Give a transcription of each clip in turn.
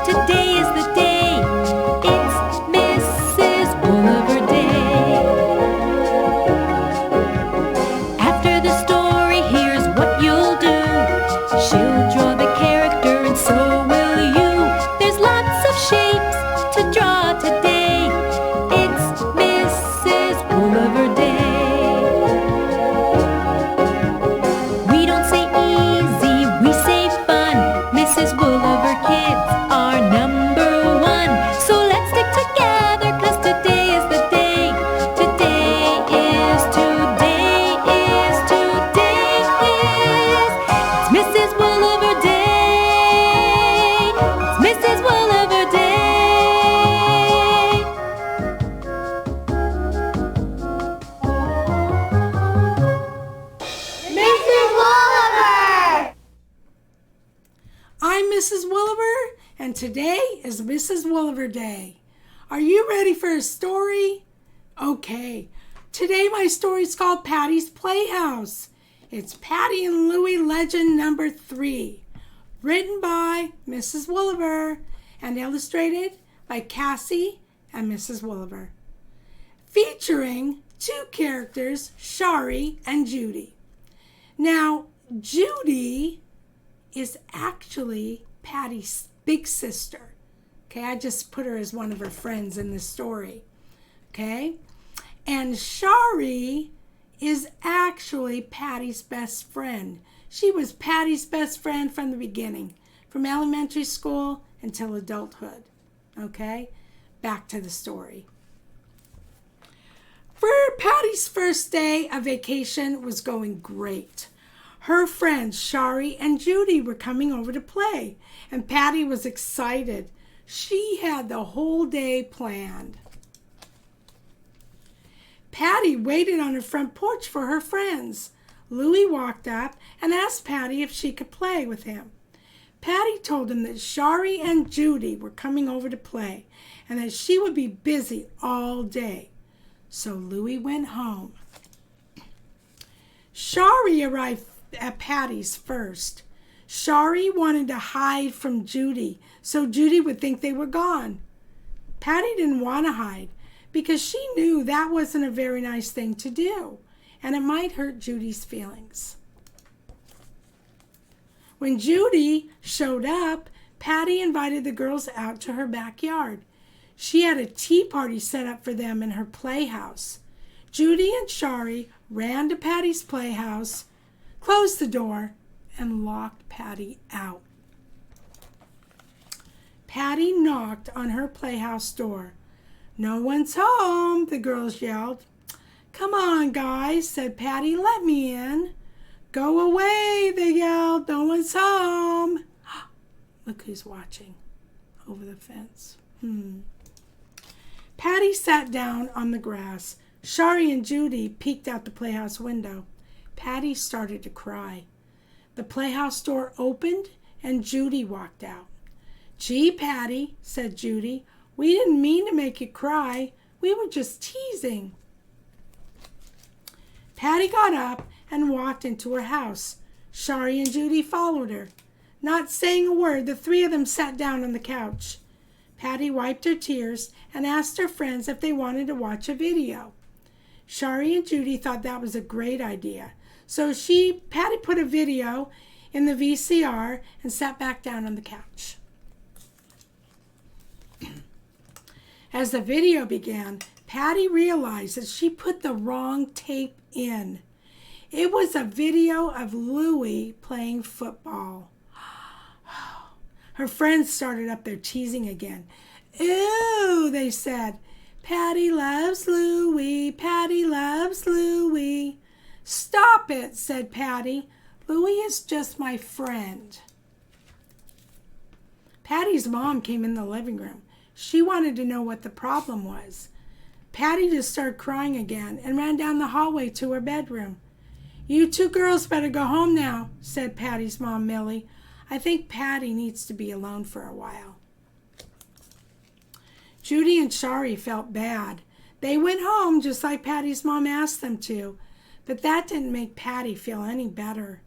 Today is the day. It's Mrs. Wooliver Day. After the story, here's what you'll do. She'll draw the character and so will you. There's lots of shapes to draw today. It's Mrs. Wooliver Day. We don't say easy, we say fun. Mrs. Wooliver kids are number one. So let's stick together, 'cause today is the day. Today is It's Mrs. Wooliver Day. It's Mrs. Wooliver Day. Mrs. Wooliver! I'm Mrs. Wooliver, and today is Mrs. Wooliver Day. Are you ready for a story? Okay, today my story is called Patty's Playhouse. It's Patty and Louie Legend number 3, written by Mrs. Wooliver and illustrated by Cassie and Mrs. Wooliver, featuring 2 characters, Shari and Judy. Now, Judy is actually Patty's big sister. Okay, I just put her as one of her friends in this story. Okay, and Shari is actually Patty's best friend. She was Patty's best friend from the beginning, from elementary school until adulthood. Okay, back to the story. For Patty's first day of vacation was going great. Her friends Shari and Judy were coming over to play, and Patty was excited. She had the whole day planned. Patty waited on her front porch for her friends. Louie walked up and asked Patty if she could play with him. Patty told him that Shari and Judy were coming over to play and that she would be busy all day. So Louie went home. Shari arrived at Patty's first. Shari wanted to hide from Judy so Judy would think they were gone. Patty didn't want to hide because she knew that wasn't a very nice thing to do, and it might hurt Judy's feelings. When Judy showed up, Patty invited the girls out to her backyard. She had a tea party set up for them in her playhouse. Judy and Shari ran to Patty's playhouse, closed the door, and locked Patty out. Patty knocked on her playhouse door. "No one's home," the girls yelled. "Come on, guys," said Patty, "let me in." "Go away," they yelled. "No one's home." Look who's watching over the fence. Patty sat down on the grass. Shari and Judy peeked out the playhouse window. Patty started to cry. The playhouse door opened and Judy walked out. "Gee, Patty," said Judy, "we didn't mean to make you cry. We were just teasing." Patty got up and walked into her house. Shari and Judy followed her. Not saying a word, the 3 of them sat down on the couch. Patty wiped her tears and asked her friends if they wanted to watch a video. Shari and Judy thought that was a great idea. So Patty put a video in the VCR and sat back down on the couch. As the video began, Patty realized that she put the wrong tape in. It was a video of Louie playing football. Her friends started up their teasing again. "Ew," they said. "Patty loves Louie. Patty loves Louie." "Stop it," said Patty. "Louie is just my friend." Patty's mom came in the living room. She wanted to know what the problem was. Patty just started crying again and ran down the hallway to her bedroom. "You 2 girls better go home now," said Patty's mom, Millie. "I think Patty needs to be alone for a while." Judy and Shari felt bad. They went home just like Patty's mom asked them to, but that didn't make Patty feel any better.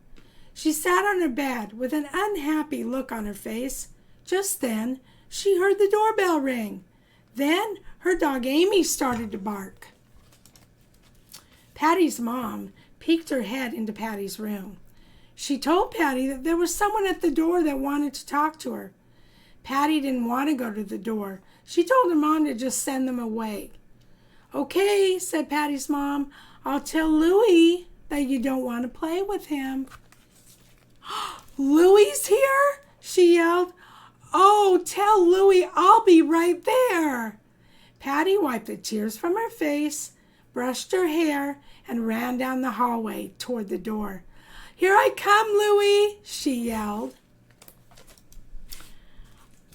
She sat on her bed with an unhappy look on her face. Just then, she heard the doorbell ring. Then her dog Amy started to bark. Patty's mom peeked her head into Patty's room. She told Patty that there was someone at the door that wanted to talk to her. Patty didn't want to go to the door. She told her mom to just send them away. "Okay," said Patty's mom, "I'll tell Louie that you don't want to play with him." "Louie's here?" she yelled. "Oh, tell Louie I'll be right there." Patty wiped the tears from her face, brushed her hair, and ran down the hallway toward the door. "Here I come, Louie," she yelled.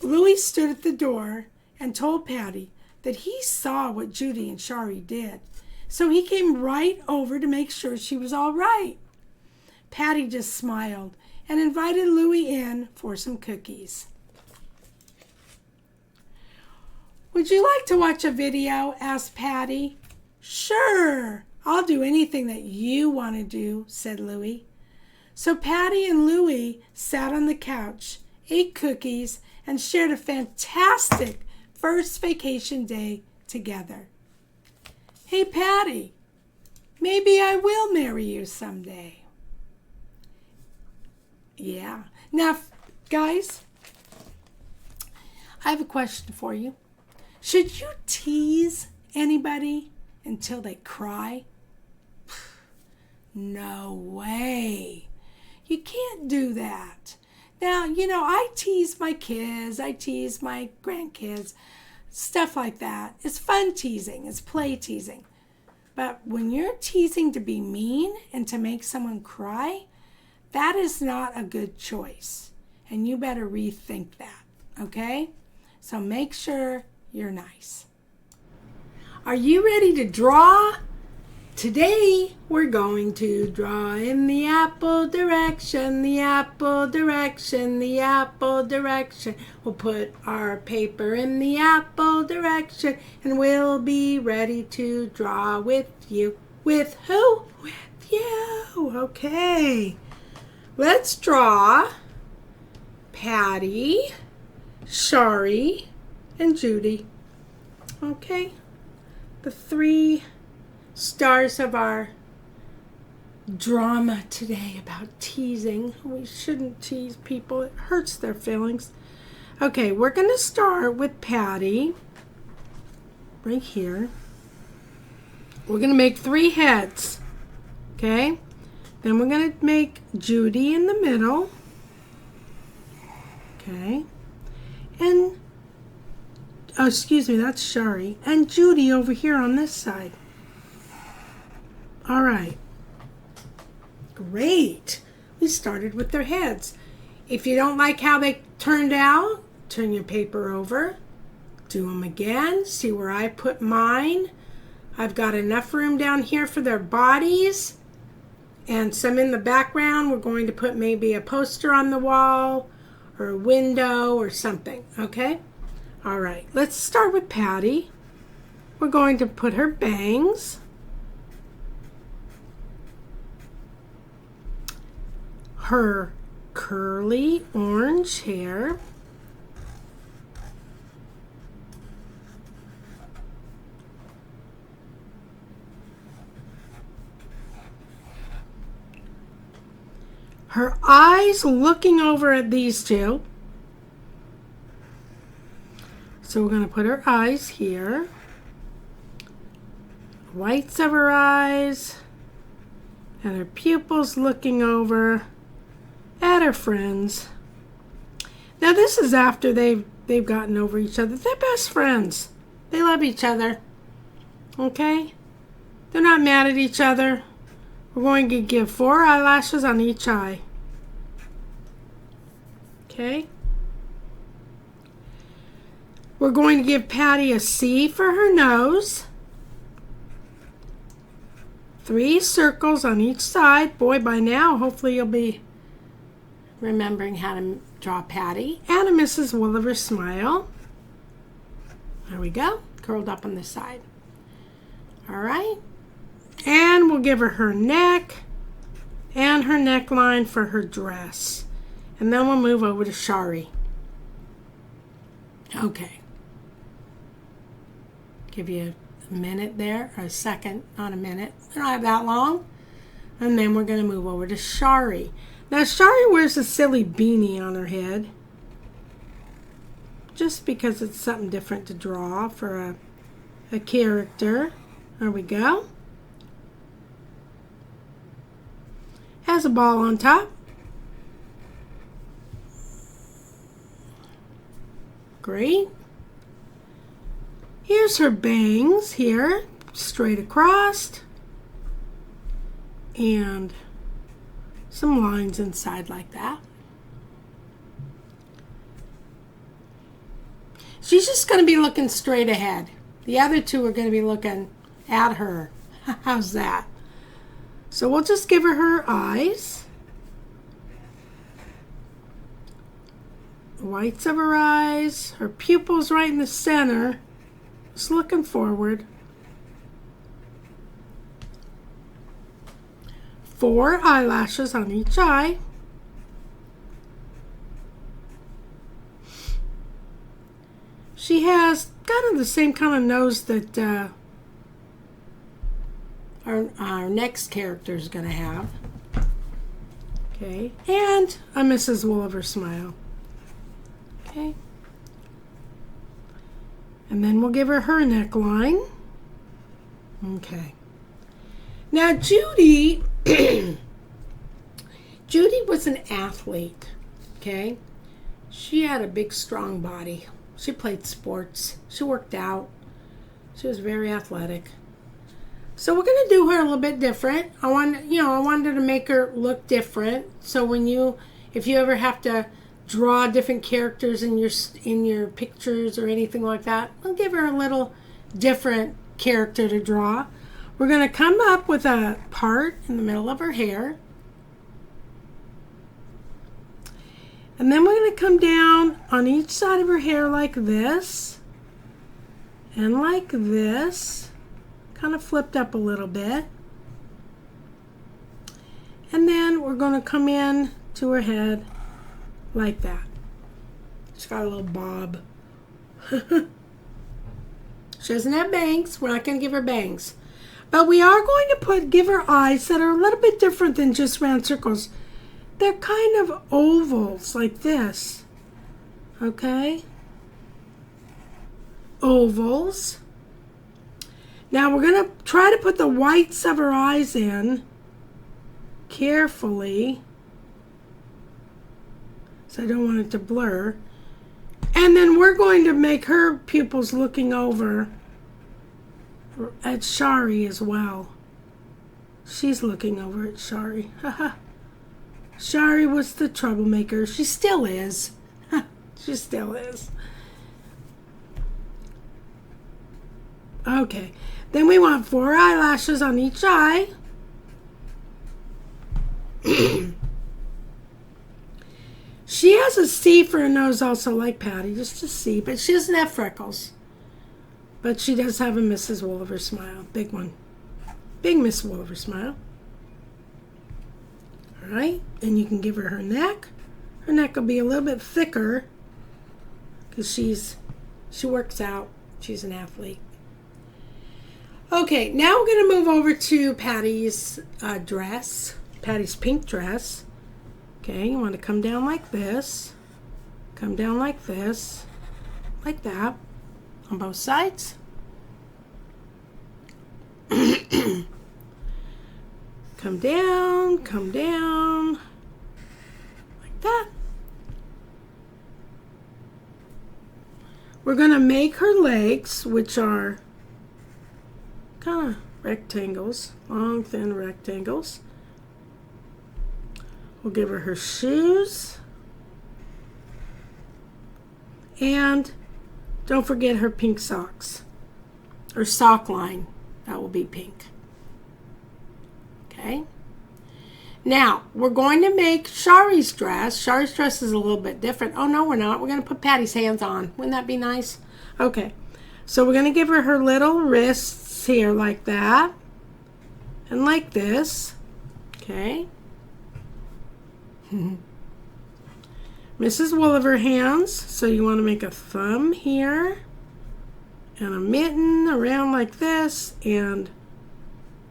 Louie stood at the door and told Patty that he saw what Judy and Shari did, so he came right over to make sure she was all right. Patty just smiled and invited Louie in for some cookies. "Would you like to watch a video?" asked Patty. "Sure, I'll do anything that you want to do," said Louie. So Patty and Louie sat on the couch, ate cookies, and shared a fantastic first vacation day together. "Hey, Patty, maybe I will marry you someday." Yeah. Now, guys, I have a question for you. Should you tease anybody until they cry? No way. You can't do that. Now, I tease my kids, I tease my grandkids, stuff like that. It's fun teasing, it's play teasing. But when you're teasing to be mean and to make someone cry, that is not a good choice. And you better rethink that, okay? So make sure you're nice. Are you ready to draw? Today we're going to draw in the apple direction, the apple direction, the apple direction. We'll put our paper in the apple direction and we'll be ready to draw with you. With who? With you. Okay. Let's draw Patty, Shari, and Judy. Okay. The three stars of our drama today about teasing. We shouldn't tease people. It hurts their feelings. Okay, we're going to start with Patty right here. We're going to make 3 heads. Okay? Then we're going to make Judy in the middle. Okay? And, oh, excuse me, that's Shari. And Judy over here on this side. All right. Great. We started with their heads. If you don't like how they turned out, turn your paper over. Do them again. See where I put mine. I've got enough room down here for their bodies. And some in the background. We're going to put maybe a poster on the wall or a window or something. Okay? All right. Let's start with Patty. We're going to put her bangs. Her curly orange hair. Her eyes looking over at these two. So we're going to put her eyes here. Whites of her eyes. And her pupils looking over at her friends. Now this is after they've gotten over each other. They're best friends. They love each other. Okay? They're not mad at each other. We're going to give 4 eyelashes on each eye. Okay? We're going to give Patty a C for her nose. 3 circles on each side. Boy, by now, hopefully you'll be remembering how to draw Patty. And a Mrs. Wolliver smile. There we go. Curled up on the side. All right. And we'll give her neck and her neckline for her dress. And then we'll move over to Shari. Okay. Give you a minute there, or a second, not a minute. We don't have that long. And then we're going to move over to Shari. Now, Shari wears a silly beanie on her head, just because it's something different to draw for a character. There we go. Has a ball on top. Great. Here's her bangs here, straight across. And some lines inside like that. She's just going to be looking straight ahead. The other two are going to be looking at her. How's that? So we'll just give her eyes. The whites of her eyes. Her pupils right in the center. Just looking forward. 4 eyelashes on each eye. She has kind of the same kind of nose that our next character is going to have. Okay, and a Mrs. Wolliver smile. Okay. And then we'll give her neckline. Okay. Now, Judy, Judy was an athlete, okay? She had a big, strong body. She played sports. She worked out. She was very athletic. So we're going to do her a little bit different. I wanted to make her look different. So if you ever have to draw different characters in your pictures or anything like that, we'll give her a little different character to draw. We're going to come up with a part in the middle of her hair. And then we're going to come down on each side of her hair like this. And like this. Kind of flipped up a little bit. And then we're going to come in to her head like that. She's got a little bob. She doesn't have bangs. We're not going to give her bangs. But we are going to give her eyes that are a little bit different than just round circles. They're kind of ovals like this. Okay? Ovals. Now we're going to try to put the whites of her eyes in carefully. So I don't want it to blur. And then we're going to make her pupils looking over at Shari as well. She's looking over at Shari. Shari was the troublemaker. She still is. She still is. Okay. Then we want 4 eyelashes on each eye. She has a C for a nose also like Patty, just a C, but she doesn't have freckles. But she does have a Mrs. Wolliver smile, big one. Big Miss Wolliver smile. All right, and you can give her neck. Her neck will be a little bit thicker because she works out. She's an athlete. Okay, now we're going to move over to Patty's dress, Patty's pink dress. Okay, you want to come down like this, come down like this, like that, on both sides. Come down, like that. We're going to make her legs, which are kind of rectangles, long, thin rectangles. We'll give her shoes. And don't forget her pink socks. Her sock line, that will be pink. Okay. Now, we're going to make Shari's dress. Shari's dress is a little bit different. Oh, no, we're not. We're going to put Patty's hands on. Wouldn't that be nice? Okay. So we're going to give her little wrists here like that. And like this. Okay. Mrs. Wooliver hands. So you want to make a thumb here and a mitten around like this and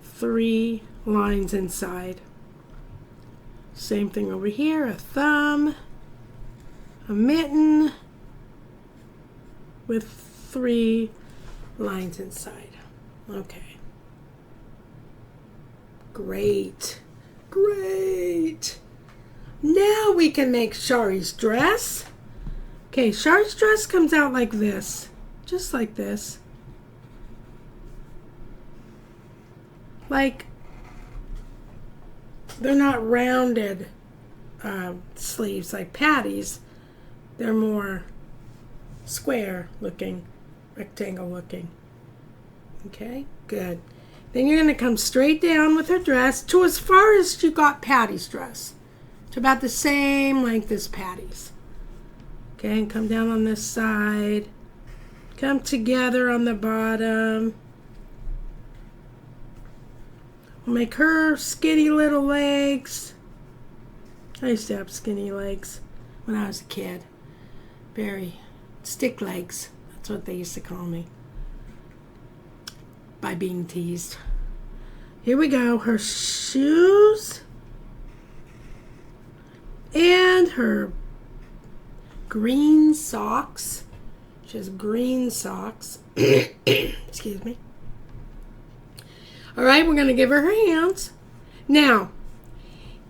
3 lines inside. Same thing over here, a thumb, a mitten with 3 lines inside. Okay. Great. Great. Now we can make Shari's dress. Okay, Shari's dress comes out like this. Just like this. Like, they're not rounded sleeves like Patty's. They're more square looking, rectangle looking. Okay, good. Then you're going to come straight down with her dress to as far as you got Patty's dress. To about the same length as Patty's. Okay, and come down on this side. Come together on the bottom. We'll make her skinny little legs. I used to have skinny legs when I was a kid. Very stick legs. That's what they used to call me. By being teased. Here we go. Her shoes. And her green socks. She has green socks. Excuse me. All right, we're going to give her her hands. Now,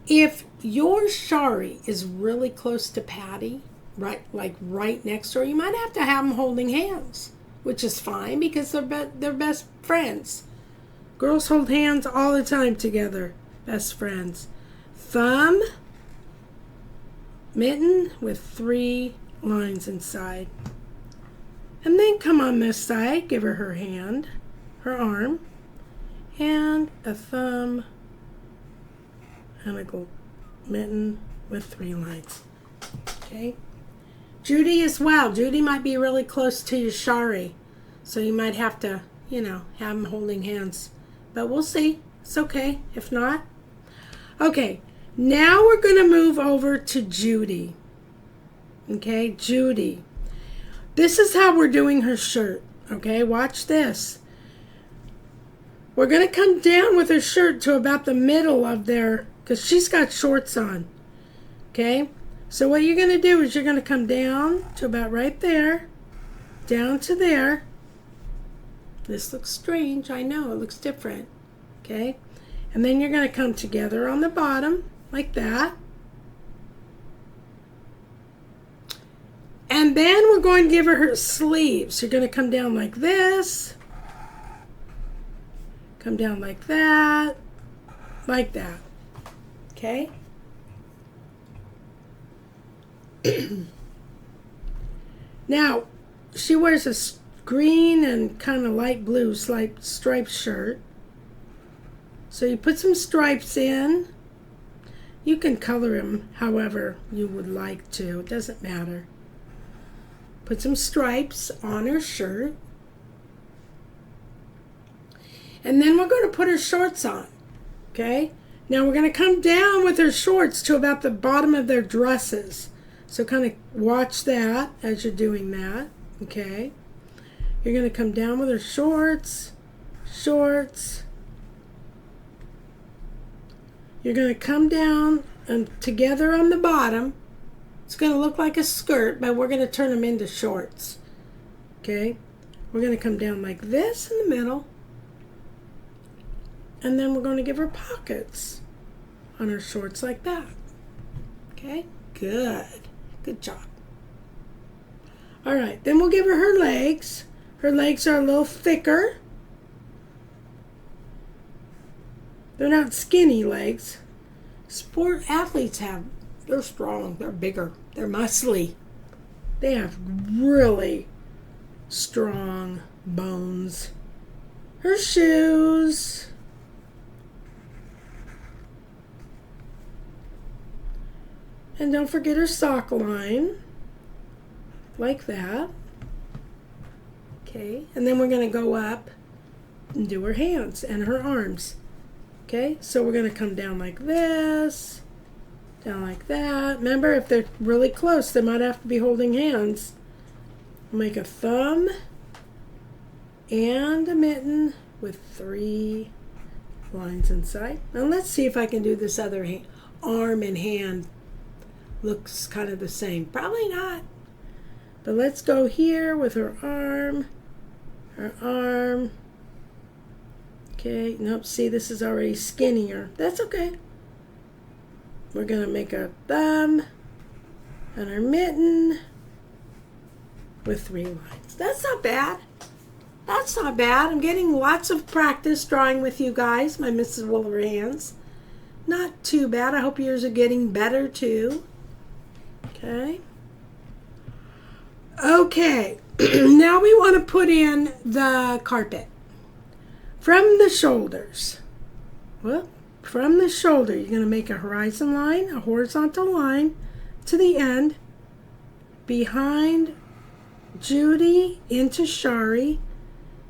if your Shari is really close to Patty, right next to her, you might have to have them holding hands, which is fine because they're best friends. Girls hold hands all the time together, best friends. Thumb, mitten with 3 lines inside. And then come on this side, give her her hand, her arm, and a thumb, and a mitten with 3 lines. Okay? Judy as well. Judy might be really close to your Shari, so you might have to, have them holding hands. But we'll see. It's okay if not. Okay, now we're going to move over to Judy. Okay, Judy. This is how we're doing her shirt. Okay, watch this. We're going to come down with her shirt to about the middle of there, because she's got shorts on. Okay, so what you're going to do is you're going to come down to about right there, down to there. This looks strange, I know, it looks different. Okay, and then you're going to come together on the bottom, like that. And then we're going to give her her sleeves. You're going to come down like this. Come down like that. Like that. Okay? Now, she wears a green and kind of light blue striped shirt. So you put some stripes in. You can color them however you would like to. It doesn't matter. Put some stripes on her shirt. And then we're going to put her shorts on. Okay? Now we're going to come down with her shorts to about the bottom of their dresses. So kind of watch that as you're doing that. Okay? You're going to come down with her shorts. Shorts. You're going to come down and together on the bottom. It's going to look like a skirt, but we're going to turn them into shorts. Okay? We're going to come down like this in the middle. And then we're going to give her pockets on her shorts like that. Okay? Good. Good job. All right. Then we'll give her her legs. Her legs are a little thicker. They're not skinny legs. Sport athletes they're strong. They're bigger. They're muscly. They have really strong bones. Her shoes. And don't forget her sock line. Like that. Okay. And then we're going to go up and do her hands and her arms. Okay. So we're going to come down like this. Down like that. Remember, if they're really close, they might have to be holding hands. Make a thumb and a mitten with 3 lines inside. Now let's see if I can do this other arm and hand. Looks kind of the same. Probably not. But let's go here with her arm. Her arm. Okay, nope, see, this is already skinnier. That's okay. We're going to make a thumb and her mitten with 3 lines. That's not bad. That's not bad. I'm getting lots of practice drawing with you guys, my Mrs. Wooler hands. Not too bad. I hope yours are getting better too. Okay. Okay. Now we want to put in the carpet. From the shoulders. Well, from the shoulder, you're going to make a horizon line, a horizontal line to the end, behind Judy into Shari,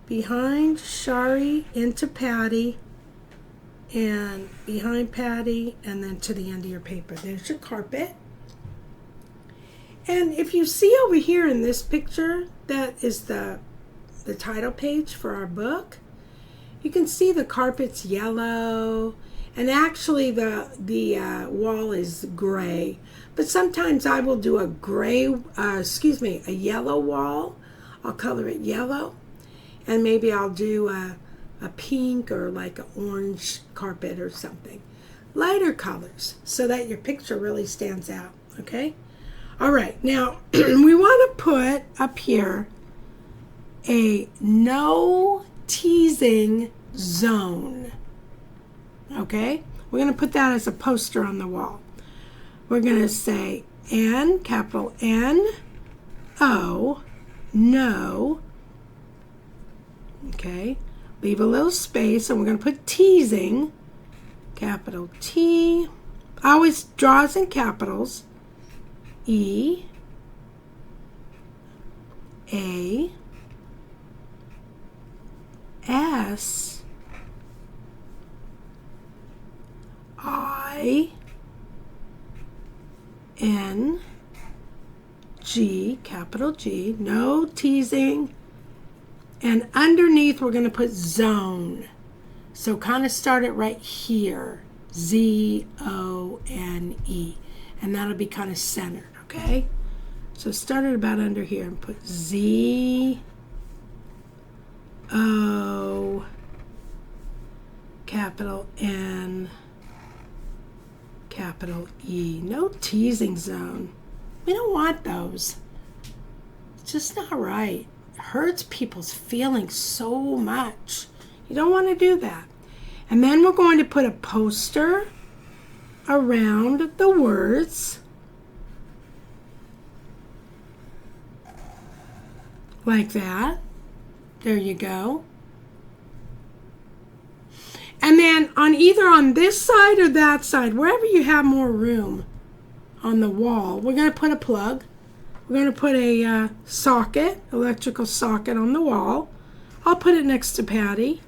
behind Shari into Patty, and behind Patty, and then to the end of your paper. There's your carpet. And if you see over here in this picture, that is the title page for our book. You can see the carpet's yellow, and actually the wall is gray. But sometimes I will do a yellow wall. I'll color it yellow, and maybe I'll do a pink or like an orange carpet or something. Lighter colors so that your picture really stands out, okay? All right, now we want to put up here a no teasing zone, okay? We're going to put that as a poster on the wall. We're going to say N, capital N, O, no, okay? Leave a little space, and we're going to put teasing, capital T. I always draws in capitals. E, A, S, I, N, G, capital G, no teasing. And underneath we're going to put zone. So kind of start it right here. Z-O-N-E. And that'll be kind of centered, okay? So start it about under here and put Z-O, capital N, capital E. No teasing zone. We don't want those. It's just not right. It hurts people's feelings so much. You don't want to do that. And then we're going to put a poster around the words like that. There you go. And then either on this side or that side, wherever you have more room on the wall, we're going to put a plug. We're going to put a electrical socket on the wall. I'll put it next to Patty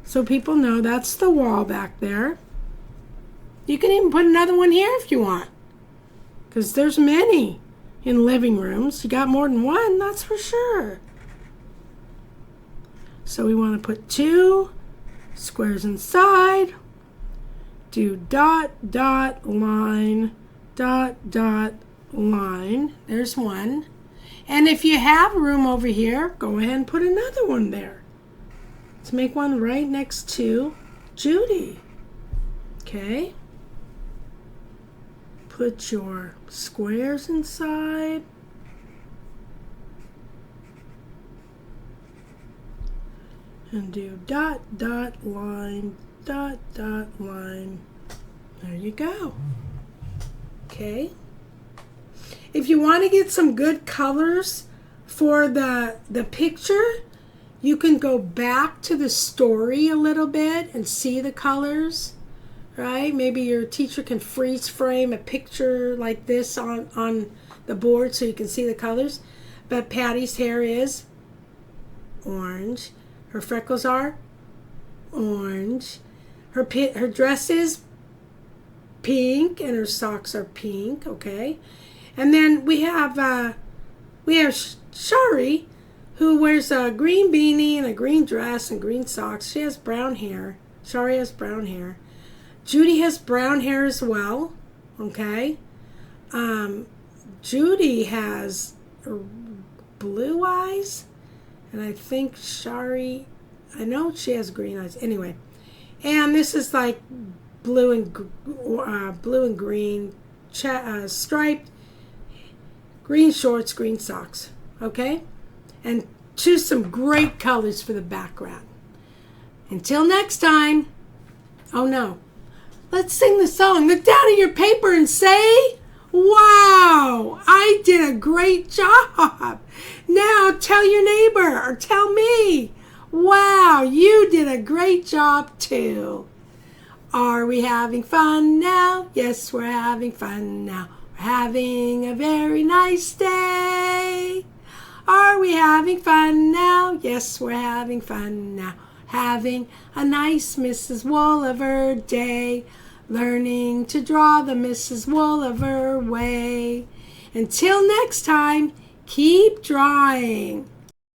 so people know that's the wall back there. You can even put another one here if you want, because there's many in living rooms. You got more than one, that's for sure. So we want to put 2 squares inside, do dot, dot, line, dot, dot, line. There's one. And if you have room over here, go ahead and put another one there. Let's make one right next to Judy. Okay. Put your squares inside. And do dot, dot, line, dot, dot, line. There you go. Okay. If you want to get some good colors for the picture, you can go back to the story a little bit and see the colors. Right? Maybe your teacher can freeze frame a picture like this on the board so you can see the colors. But Patty's hair is orange. Her freckles are orange. Her dress is pink, and her socks are pink, okay? And then we have Shari, who wears a green beanie and a green dress and green socks. She has brown hair. Shari has brown hair. Judy has brown hair as well, okay? Judy has blue eyes, and I think Shari, I know she has green eyes. Anyway, and this is like blue and green striped, green shorts, green socks, okay? And choose some great colors for the background. Until next time. Oh no, let's sing the song. Look down at your paper and say, wow, I did a great job. Now tell your neighbor or tell me, wow, you did a great job too. Are we having fun now? Yes, we're having fun now. We're having a very nice day. Are we having fun now? Yes, we're having fun now. Having a nice Mrs. Wolliver day. Learning to draw the Mrs. Wolliver way. Until next time, keep drawing.